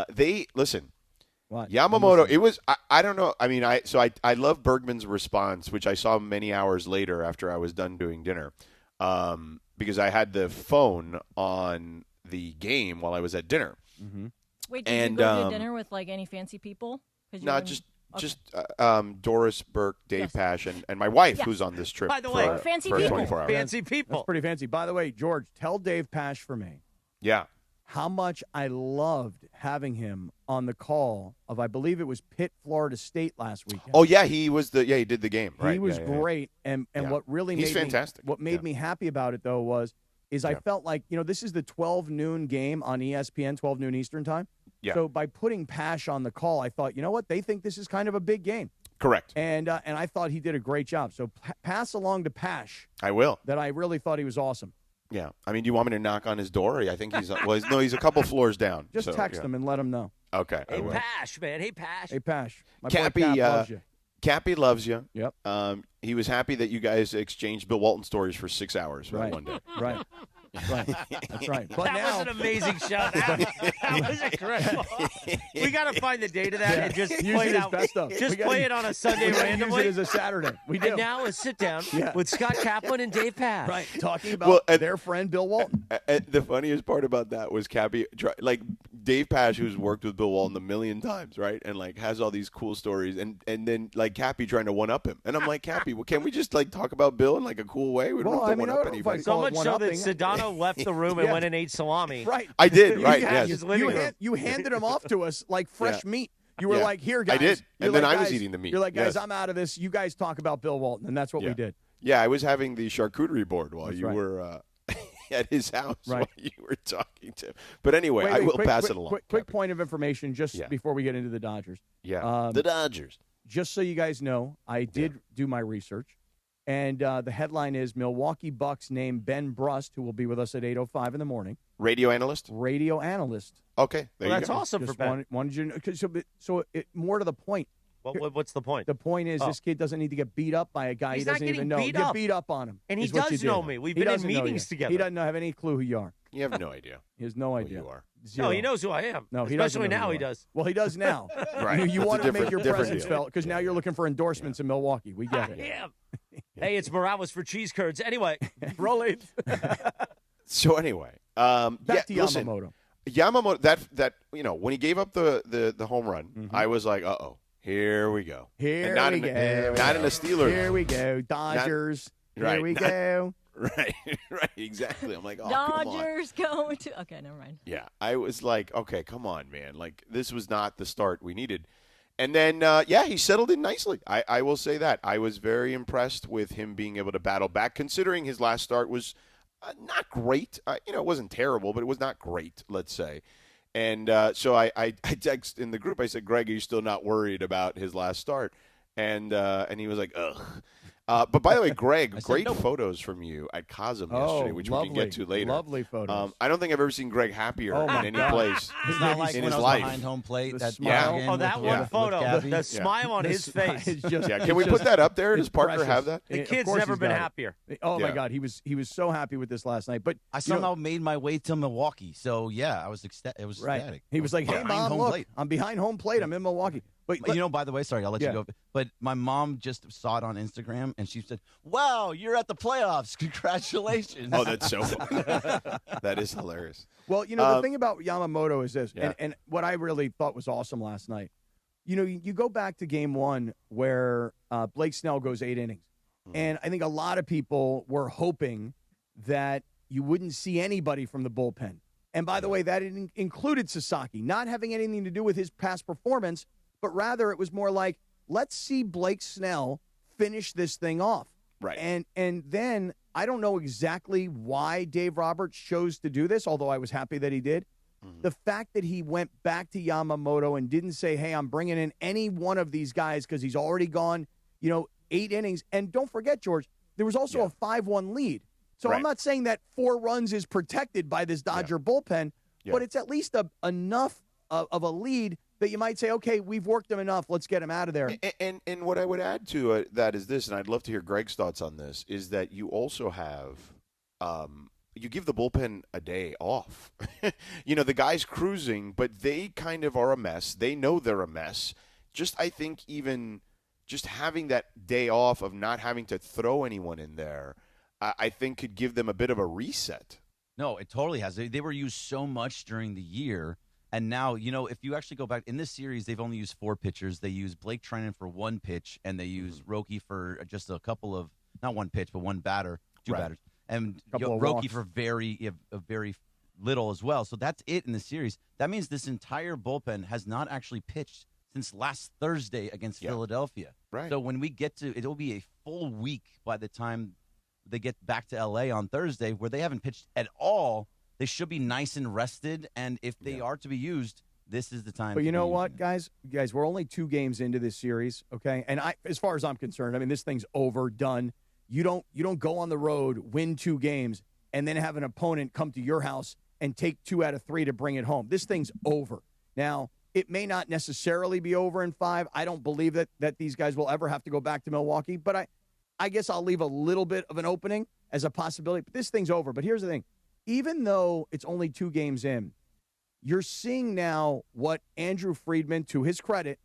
They listen. What? Yamamoto, it was I don't know. I mean, I love Bergman's response, which I saw many hours later after I was done doing dinner, because I had the phone on the game while I was at dinner. Mm-hmm. Wait, did you go to dinner with like any fancy people? No, just Doris Burke, Dave Pash, and my wife, who's on this trip. By the way, fancy for people. 24 hours. Fancy people. That's pretty fancy. By the way, George, tell Dave Pash for me. Yeah. How much I loved having him on the call of, I believe it was Pitt, Florida State last weekend. Oh yeah, he did the game. Right. He was great, and what really He's fantastic. What made me happy about it though is I felt like this is the 12 noon game on ESPN, 12 noon Eastern time. Yeah. So by putting Pash on the call, I thought, you know what, they think this is kind of a big game. Correct. And I thought he did a great job. So pass along to Pash. I will. That I really thought he was awesome. Yeah. I mean, do you want me to knock on his door? I think he's he's a couple floors down. Just text him and let him know. Okay. Hey, Pash, man. Hey, Pash. Hey, Pash. My Cappy, boy Cap loves you. Cappy loves you. Yep. He was happy that you guys exchanged Bill Walton stories for 6 hours one day. Right. That's right. But that was an amazing show. That was incredible. We got to find the date of that and just play it out. Just play it on a Sunday randomly. Use it as a Saturday. We do. And now a sit down with Scott Kaplan and Dave Pash. Right. Talking about their friend Bill Walton. The funniest part about that was Cappy, like Dave Pash, who's worked with Bill Walton a million times, right? And like has all these cool stories, and then like Cappy trying to one up him, and I'm like, Cappy, well, can we just like talk about Bill in like a cool way? We don't have to one up anybody. So much so that Sedano left the room and went and ate salami. Right. I did. Right. Yes. You handed him off to us like fresh meat. You were like, here, guys. I did. And then I was guys, eating the meat. You're like, guys, I'm out of this. You guys talk about Bill Walton, and that's what we did. Yeah, I was having the charcuterie board while you were at his house while you were talking to him. But anyway, I will pass it along. Quick point of information just before we get into the Dodgers. Yeah, the Dodgers. Just so you guys know, I did do my research. And the headline is Milwaukee Bucks name Ben Brust, who will be with us at 8:05 in the morning. Radio analyst? Radio analyst. Okay. That's awesome for Ben. Wanted you to know, more to the point. What's the point? The point is this kid doesn't need to get beat up by a guy he doesn't even know. Get beat up on him. And he does know me. We've been in meetings together. He doesn't have any clue who you are. You have no idea. He has no idea who you are. No, he knows who I am. No, he especially doesn't know now he does. Well, he does now. Right. You want to make your presence deal. felt because now you're looking for endorsements in Milwaukee. We get it. I am. Hey, it's Morales for cheese curds. Anyway, rolling. So anyway, back to Yamamoto. Yamamoto, that when he gave up the home run, I was like, here we go. Not in a Steelers. Here we go, Dodgers. Here we go. Right, exactly. I'm like, Dodgers going to. Okay, never mind. Yeah, I was like, okay, come on, man. Like this was not the start we needed. And then, he settled in nicely. I will say that. I was very impressed with him being able to battle back, considering his last start was not great. It wasn't terrible, but it was not great, let's say. And so I texted in the group. I said, Greg, are you still not worried about his last start? And he was like, ugh. But by the way, Greg, great photos from you at Cosm yesterday, which we can get to later. Lovely photos. I don't think I've ever seen Greg happier in any place It's not like in when his I was life. behind home plate. That smile. That one photo. The smile on his face. Can we put that up there? Does Parker precious. have that? The kid's never been happier. Oh my God, he was so happy with this last night. But I somehow made my way to Milwaukee, so I was ecstatic. He was like, "Hey, Mom, look, I'm behind home plate. I'm in Milwaukee." But by the way, sorry, I'll let you go. But my mom just saw it on Instagram, and she said, "Wow, you're at the playoffs! Congratulations!" Oh, that's so funny. That is hilarious. Well, the thing about Yamamoto is this, and what I really thought was awesome last night. You go back to Game 1 where Blake Snell goes 8 innings, and I think a lot of people were hoping that you wouldn't see anybody from the bullpen. And by the way, that included Sasaki, not having anything to do with his past performance. But rather, it was more like, let's see Blake Snell finish this thing off. Right. And then I don't know exactly why Dave Roberts chose to do this, although I was happy that he did. The fact that he went back to Yamamoto and didn't say, hey, I'm bringing in any one of these guys because he's already gone, 8 innings. And don't forget, George, there was also a 5-1 lead. So I'm not saying that 4 runs is protected by this Dodger bullpen, but it's at least enough of a lead that you might say, okay, we've worked him enough. Let's get him out of there. And what I would add to that is this, and I'd love to hear Greg's thoughts on this, is that you also have you give the bullpen a day off. The guy's cruising, but they kind of are a mess. They know they're a mess. I think even just having that day off of not having to throw anyone in there, I think could give them a bit of a reset. No, it totally has. They were used so much during the year. And now, if you actually go back in this series, they've only used 4 pitchers. They use Blake Treinen for 1 pitch, and they use Roki for just a couple of, not 1 pitch, but 1 batter, 2 batters. And Roki for very little as well. So that's it in the series. That means this entire bullpen has not actually pitched since last Thursday against Philadelphia. Right. So when we get to, it'll be a full week by the time they get back to L.A. on Thursday where they haven't pitched at all. They should be nice and rested, and if they are to be used, this is the time. But you know what, guys, we're only 2 games into this series, okay? And as far as I'm concerned, I mean, this thing's over, done. You don't go on the road, win 2 games, and then have an opponent come to your house and take 2 out of 3 to bring it home. This thing's over. Now, it may not necessarily be over in 5. I don't believe that these guys will ever have to go back to Milwaukee, but I guess I'll leave a little bit of an opening as a possibility. But this thing's over. But here's the thing. Even though it's only 2 games in, you're seeing now what Andrew Friedman, to his credit,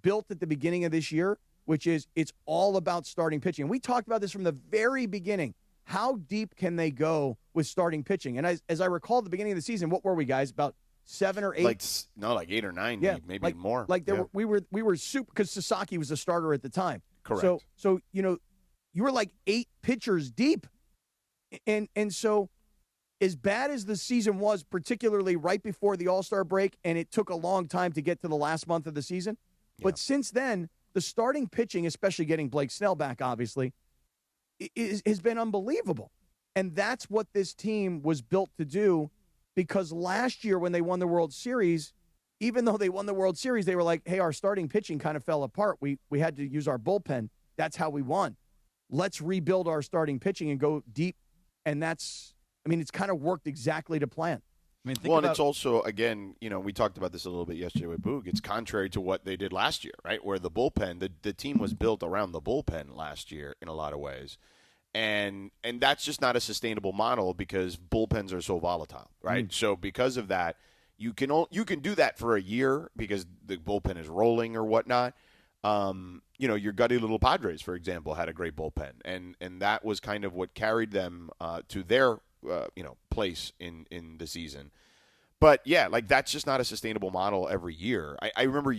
built at the beginning of this year, which is it's all about starting pitching. And we talked about this from the very beginning. How deep can they go with starting pitching? And as I recall at the beginning of the season, what were we, guys? About 7 or 8? Like 8 or 9, maybe more. Like we were super, because Sasaki was a starter at the time. Correct. So you were like 8 pitchers deep. And so as bad as the season was, particularly right before the All-Star break, and it took a long time to get to the last month of the season, but since then, the starting pitching, especially getting Blake Snell back, obviously, has been unbelievable. And that's what this team was built to do, because last year when they won the World Series, even though they won the World Series, they were like, hey, our starting pitching kind of fell apart. We had to use our bullpen. That's how we won. Let's rebuild our starting pitching and go deep. And it's kind of worked exactly to plan. And it's also, again, we talked about this a little bit yesterday with Boog. It's contrary to what they did last year, right? Where the bullpen, the team was built around the bullpen last year in a lot of ways. And that's just not a sustainable model because bullpens are so volatile, right? So because of that, you can do that for a year because the bullpen is rolling or whatnot. Your gutty little Padres, for example, had a great bullpen. And that was kind of what carried them to their place in the season. But yeah, that's just not a sustainable model every year. I remember,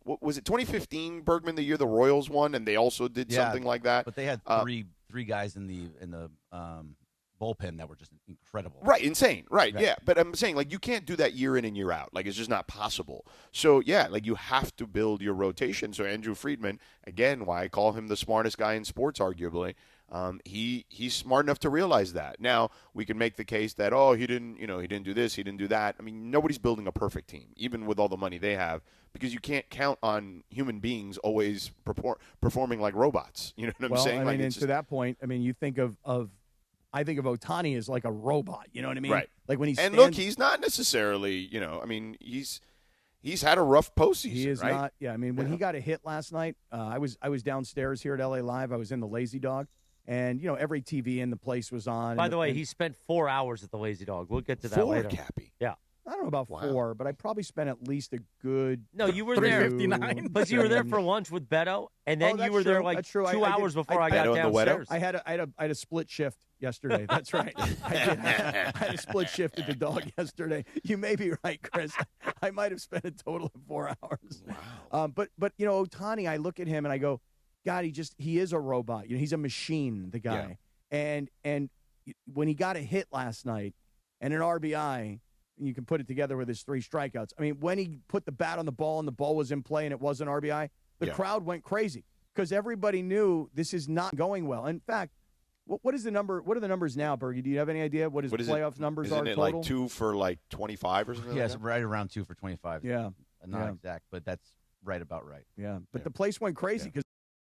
what was it, 2015 Bergman, the year the Royals won, and they also did something like that. But they had three guys in the bullpen that were just incredible. Right, insane. Right, yeah. But I'm saying, you can't do that year in and year out. It's just not possible. So, yeah, you have to build your rotation. So Andrew Friedman, again, why I call him the smartest guy in sports, arguably, he's smart enough to realize that. Now, we can make the case that, he didn't do this, he didn't do that. I mean, nobody's building a perfect team, even with all the money they have, because you can't count on human beings always performing like robots. You know what I'm saying? And to that point, you think of I think of Otani as like a robot. You know what I mean? Right. Like when and look, he's not necessarily, he's had a rough postseason. He is right? not. Yeah. When he got a hit last night, I was downstairs here at LA Live. I was in the Lazy Dog, and every TV in the place was on. By the way, he spent 4 hours at the Lazy Dog. We'll get to that later. Cappy. Yeah. I don't know about 4, but I probably spent at least a good. No, you were there. 3:59. But you were there for lunch with Beto, and then you were there 2 hours before I got downstairs. I had a split shift yesterday. That's right. I had a split shift at the Dog yesterday. You may be right, Chris. I might have spent a total of 4 hours. Wow. But Otani, I look at him and I go, God, he is a robot. He's a machine, the guy. Yeah. And when he got a hit last night and an RBI. You can put it together with his 3 strikeouts. When he put the bat on the ball and the ball was in play and it was an RBI, the crowd went crazy because everybody knew this is not going well. In fact, what is the number? What are the numbers now, Bergie? Do you have any idea what his playoff numbers are total? Isn't it 2 for 25 or something? Yeah, it's right around 2 for 25. Yeah. Not exact, but that's right about right. Yeah. But the place went crazy because,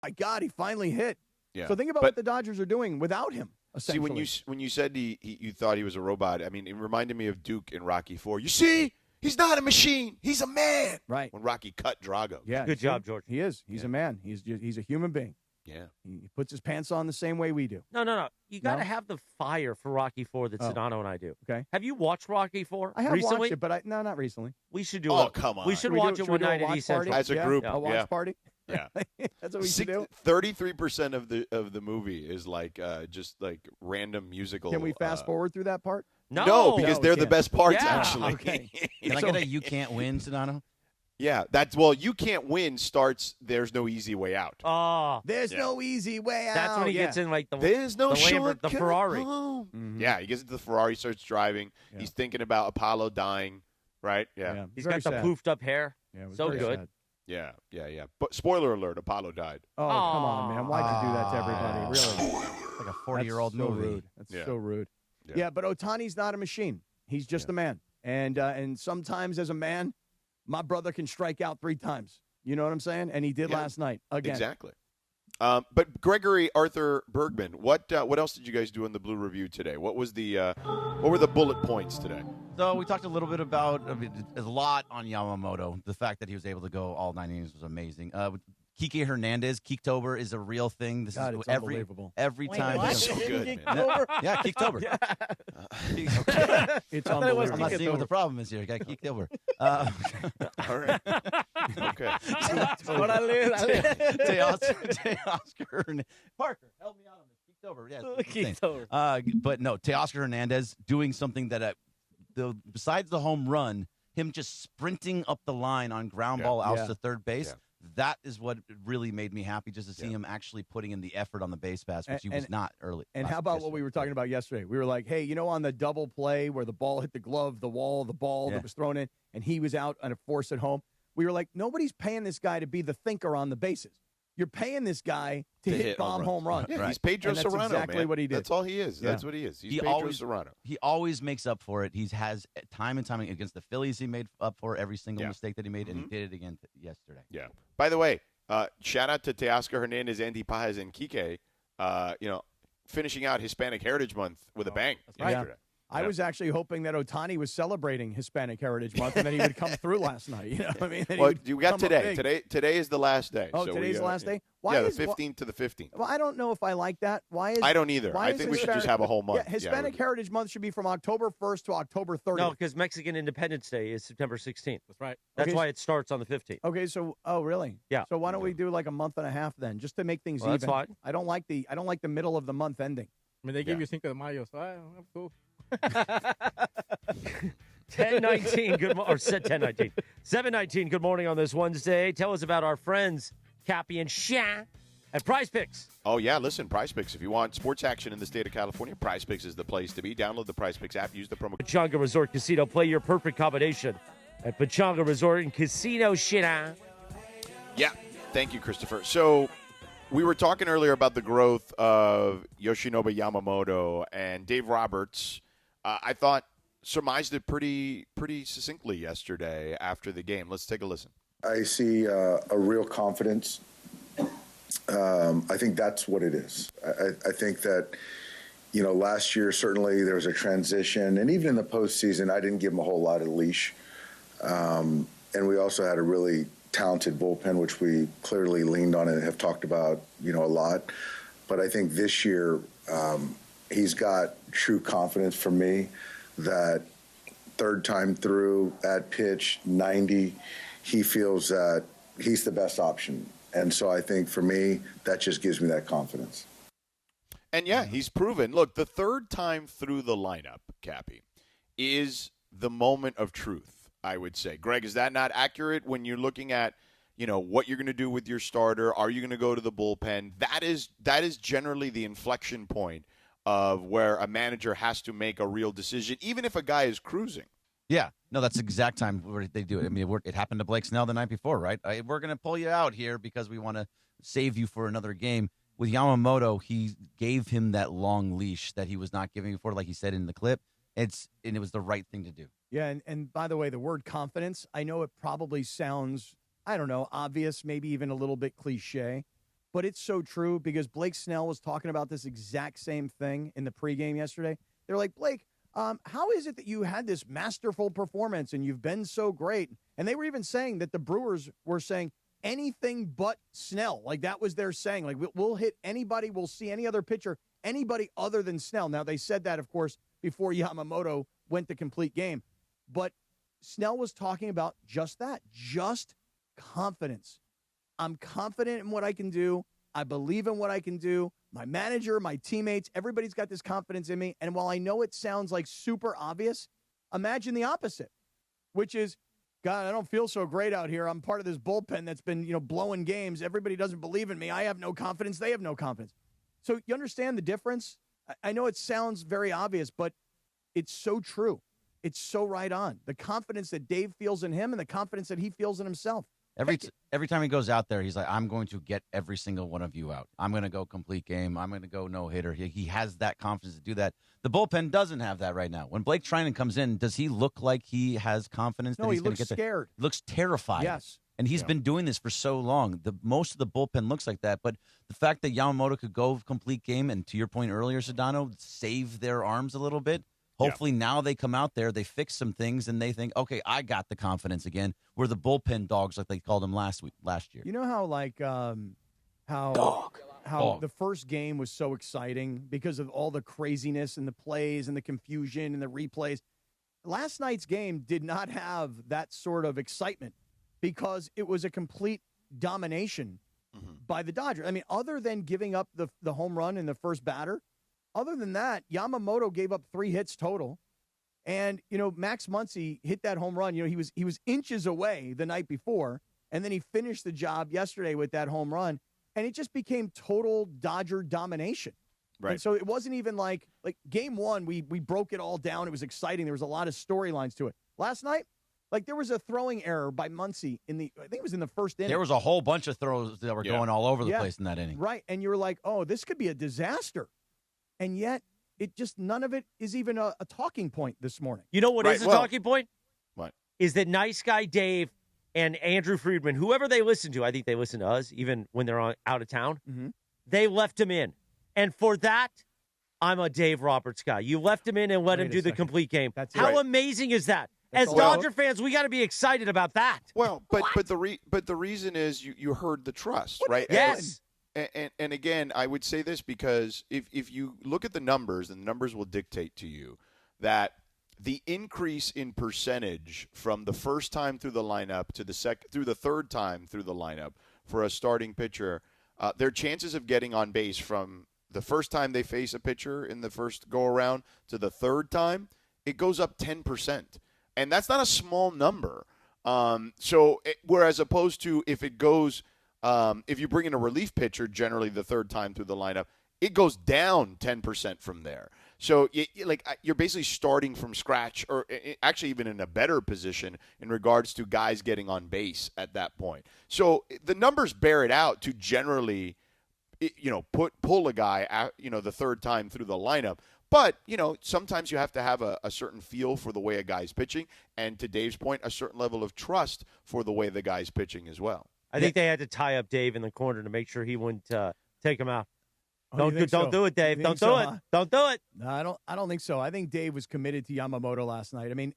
my God, he finally hit. Yeah. So think about what the Dodgers are doing without him. See, when you said you thought he was a robot, it reminded me of Duke in Rocky IV. You see, he's not a machine; he's a man. Right. When Rocky cut Drago. Yeah. Good job, George. He is. He's a man. He's a human being. Yeah. He puts his pants on the same way we do. No. You got to No? have the fire for Rocky IV that Sedano and I do. Okay. Have you watched Rocky IV I have recently? watched it, but no, not recently. We should do Oh, come on. We should we watch do- it should we one do a night at watch East party? Central. As a group, A watch yeah. party? Yeah. That's what we should do. 33% of the movie is like just like random musical. Can we fast forward through that part? No, because we they're the can't. best parts, Yeah. actually. Okay. Can I get a you can't win, Sedano? Yeah, you can't win starts. There's no easy way out. Oh, There's no easy way out. that's when he gets in like the There's no the Lambert, the shortcut Ferrari. home. Mhm. Yeah, he gets into the Ferrari, starts driving. Yeah. He's thinking about Apollo dying, right? Yeah, He's very got the sad. poofed up hair. Yeah, it was So very good. sad. yeah. But spoiler alert: Apollo died. Oh, come on, man. Why'd you do that to everybody? Really? Like a 40-year-old That's so movie. rude. That's Yeah. so rude. Yeah. Yeah, but Otani's not a machine. He's just a man. And sometimes as a man, my brother can strike out 3 times. You know what I'm saying? And he did Yeah. last night again. Exactly. But Gregory Arthur Bergman, what else did you guys do in the Blue Review today? What were the bullet points today? So we talked a little bit about a lot on Yamamoto. The fact that he was able to go all 9 innings was amazing. Kike Hernandez, Keektober is a real thing. This God, is it's every unbelievable. Wait, time. what? So good, man. Yeah, Keektober. It's I'm unbelievable. not seeing what the problem is here. Got kicked over. All right. Okay. Teoscar Hernandez. Parker, help me out on this. Kicked over. Yeah, it's the same. But no, Teoscar Hernandez doing something that, besides the home run, him just sprinting up the line on ground ball out to third base. Yeah. That is what really made me happy, just to see him actually putting in the effort on the base pass, which he was not early. And how about what we were talking about yesterday? We were like, hey, on the double play where the ball hit the glove, the wall, the ball that was thrown in, and he was out on a force at home. We were like, nobody's paying this guy to be the thinker on the bases. You're paying this guy to hit bomb home runs. Yeah, he's Pedro And that's Serrano, exactly man. what he did. That's all he is. Yeah. That's what he is. He's He Pedro always- Serrano. He always makes up for it. He has time and time against the Phillies. He made up for every single mistake that he made, and he did it again yesterday. Yeah. By the way, shout out to Teoscar Hernandez, Andy Paez, and Kike. Finishing out Hispanic Heritage Month with a bang yesterday. I was actually hoping that Otani was celebrating Hispanic Heritage Month and that he would come through last night. You know what I mean? That he Well, would you got come up today. big. Today is the last day. Oh, so today's the last day? The 15th to the 15th. Well, I don't know if I like that. Why is I don't either. why I is think we should Hispanic- just have a whole month. Yeah, Hispanic Heritage Month should be from October 1st to October 30th. No, because Mexican Independence Day is September 16th. That's right. That's Okay. why it starts on the 15th. Okay, so really? Yeah. So why don't we do like a month and a half then, just to make things Well, even? that's fine. I don't like the middle of the month ending. I mean, they give you Cinco de Mayo, so I'm cool. 10:19. Good morning, or 10:19. 7:19. Good morning on this Wednesday. Tell us about our friends Cappy and Sha at Prize Picks. Oh, yeah. Listen, Prize Picks. If you want sports action in the state of California, Prize Picks is the place to be. Download the Prize Picks app. Use the promo code. Pechanga Resort Casino. Play your perfect combination at Pechanga Resort and Casino. Sha. Yeah. Thank you, Christopher. So we were talking earlier about the growth of Yoshinobu Yamamoto, and Dave Roberts, I thought, surmised it pretty succinctly yesterday after the game. Let's take a listen. I see a real confidence. I think that's what it is. I think that, last year certainly there was a transition, and even in the postseason, I didn't give him a whole lot of leash. And we also had a really talented bullpen, which we clearly leaned on and have talked about, a lot. But I think this year he's got true confidence from me that third time through at pitch 90, he feels that he's the best option. And so I think for me, that just gives me that confidence. And yeah, he's proven. Look, the third time through the lineup, Cappy, is the moment of truth, I would say. Greg, is that not accurate when you're looking at, what you're going to do with your starter? Are you going to go to the bullpen? That is generally the inflection point of where a manager has to make a real decision, even if a guy is cruising. Yeah, no, that's the exact time where they do it. I mean, it happened to Blake Snell the night before, right? We're going to pull you out here because we want to save you for another game. With Yamamoto, he gave him that long leash that he was not giving before, like he said in the clip. And it was the right thing to do. Yeah, and by the way, the word confidence, I know it probably sounds, I don't know, obvious, maybe even a little bit cliche, but it's so true because Blake Snell was talking about this exact same thing in the pregame yesterday. They're like, Blake, how is it that you had this masterful performance and you've been so great? And they were even saying that the Brewers were saying, anything but Snell. Like, that was their saying. Like, we'll hit anybody, we'll see any other pitcher, anybody other than Snell. Now, they said that, of course, before Yamamoto went the complete game. But Snell was talking about just that, just confidence. I'm confident in what I can do. I believe in what I can do. My manager, my teammates, everybody's got this confidence in me. And while I know it sounds like super obvious, imagine the opposite, which is, God, I don't feel so great out here. I'm part of this bullpen that's been, blowing games. Everybody doesn't believe in me. I have no confidence. They have no confidence. So you understand the difference? I know it sounds very obvious, but it's so true. It's so right on. The confidence that Dave feels in him and the confidence that he feels in himself. Every time he goes out there, he's like, I'm going to get every single one of you out. I'm going to go complete game. I'm going to go no-hitter. He has that confidence to do that. The bullpen doesn't have that right now. When Blake Trinan comes in, does he look like he has confidence that he's going to get there? No, he looks scared. He looks terrified. Yes. And he's been doing this for so long. Most of the bullpen looks like that. But the fact that Yamamoto could go complete game, and to your point earlier, Sedano, save their arms a little bit, hopefully now they come out there, they fix some things, and they think, okay, I got the confidence again. We're the bullpen dogs, like they called them last year. You know how the first game was so exciting because of all the craziness and the plays and the confusion and the replays? Last night's game did not have that sort of excitement because it was a complete domination by the Dodgers. I mean, other than giving up the home run in the first batter, other than that, Yamamoto gave up 3 hits total. And, Max Muncy hit that home run. He was inches away the night before, and then he finished the job yesterday with that home run, and it just became total Dodger domination. Right. And so it wasn't even like game one, we broke it all down. It was exciting. There was a lot of storylines to it. Last night, there was a throwing error by Muncy I think it was in the first inning. There was a whole bunch of throws that were going all over the place in that inning. Right, and you were like, oh, this could be a disaster. And yet, none of it is even a talking point this morning. You know what is a talking point? What? Is that nice guy Dave and Andrew Friedman, whoever they listen to, I think they listen to us, even when they're out of town, they left him in. And for that, I'm a Dave Roberts guy. You left him in and let him do the complete game. How amazing is that? As Dodger fans, we got to be excited about that. Well, but the reason is you heard the trust, right? Yes. And again, I would say this because if you look at the numbers, and the numbers will dictate to you that the increase in percentage from the first time through the lineup to through the third time through the lineup for a starting pitcher, their chances of getting on base from the first time they face a pitcher in the first go-around to the third time, it goes up 10%. And that's not a small number. Whereas opposed to if it goes if you bring in a relief pitcher, generally the third time through the lineup, it goes down 10% from there. So you're basically starting from scratch, or actually even in a better position in regards to guys getting on base at that point. So the numbers bear it out to generally, pull a guy, the third time through the lineup. But, sometimes you have to have a certain feel for the way a guy's pitching, and to Dave's point, a certain level of trust for the way the guy's pitching as well. I think they had to tie up Dave in the corner to make sure he wouldn't take him out. Oh, don't do it, Dave. Don't do it. Don't do it. No, I don't think so. I think Dave was committed to Yamamoto last night. I mean,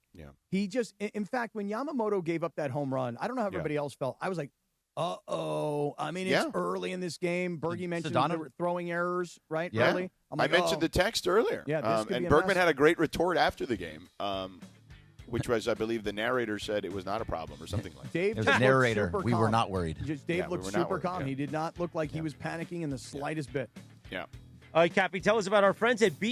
he just, in fact, when Yamamoto gave up that home run, I don't know how everybody else felt. I was like, uh-oh. I mean, it's early in this game. Bergie mentioned there were throwing errors, right? Yeah. Early. I mentioned the text earlier. Yeah, and Bergman had a great retort after the game. Which was, I believe, the narrator said it was not a problem or something like that. Dave was a narrator. We were not worried. Dave looked super calm. Yeah. He did not look like he was panicking in the slightest bit. Yeah. All right, Cappy, tell us about our friends at BE